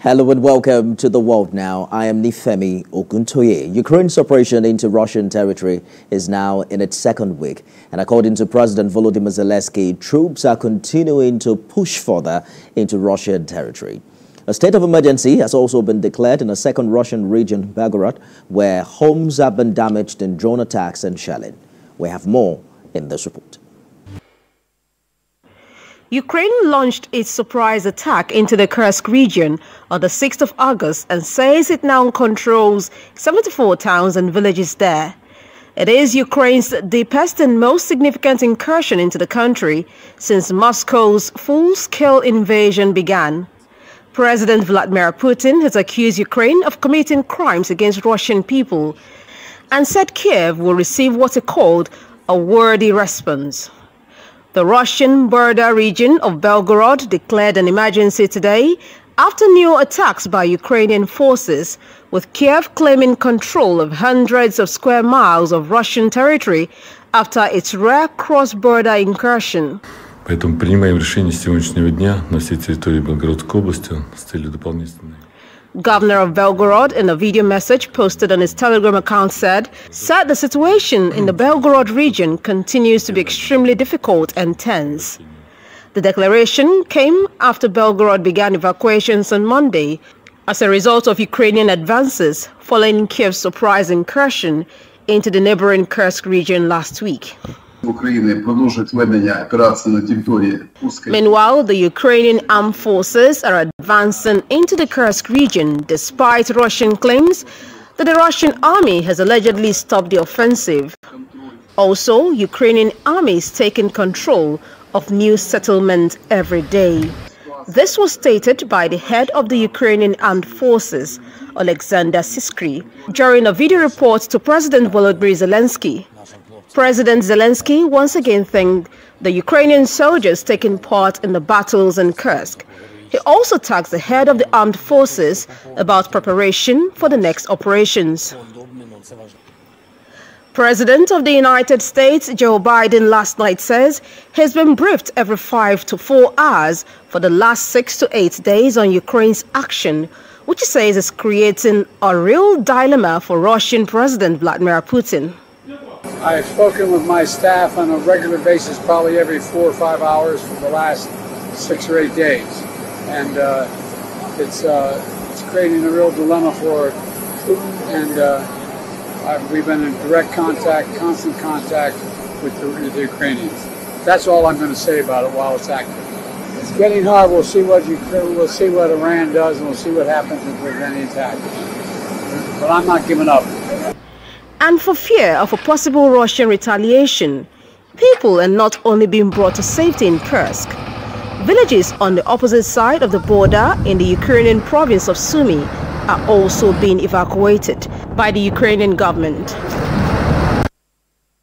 Hello and welcome to The World Now. I am Nifemi Oguntoye. Ukraine's operation into Russian territory is now in its second week. And according to President Volodymyr Zelensky, troops are continuing to push further into Russian territory. A state of emergency has also been declared in a second Russian region, Belgorod, where homes have been damaged in drone attacks and shelling. We have more in this report. Ukraine launched its surprise attack into the Kursk region on the 6th of August and says it now controls 74 towns and villages there. It is Ukraine's deepest and most significant incursion into the country since Moscow's full-scale invasion began. President Vladimir Putin has accused Ukraine of committing crimes against Russian people and said Kiev will receive what he called a worthy response. The Russian border region of Belgorod declared an emergency today after new attacks by Ukrainian forces, with Kiev claiming control of hundreds of square miles of Russian territory after its rare cross-border incursion. Поэтому принимаем решение с сегодняшнего дня на всей территории Белгородской области с целью дополнительной. Governor of Belgorod, in a video message posted on his Telegram account, said the situation in the Belgorod region continues to be extremely difficult and tense. The declaration came after Belgorod began evacuations on Monday as a result of Ukrainian advances following Kiev's surprise incursion into the neighboring Kursk region last week. Meanwhile, the Ukrainian armed forces are advancing into the Kursk region despite Russian claims that the Russian army has allegedly stopped the offensive. Also, Ukrainian army is taking control of new settlements every day. This was stated by the head of the Ukrainian armed forces, Alexander Siskry, during a video report to President Volodymyr Zelensky. President Zelensky once again thanked the Ukrainian soldiers taking part in the battles in Kursk. He also tasked the head of the armed forces about preparation for the next operations. President of the United States, Joe Biden, last night says he's been briefed every 5 to 4 hours for the last 6 to 8 days on Ukraine's action, which he says is creating a real dilemma for Russian President Vladimir Putin. I have spoken with my staff on a regular basis, probably every 4 or 5 hours for the last 6 or 8 days. And it's creating a real dilemma for Putin, and we've been in direct contact, constant contact with the Ukrainians. That's all I'm going to say about it while it's active. It's getting hard. We'll see what Iran does, and we'll see what happens with any attack. But I'm not giving up. And for fear of a possible Russian retaliation, people are not only being brought to safety in Kursk. Villages on the opposite side of the border in the Ukrainian province of Sumy are also being evacuated by the Ukrainian government.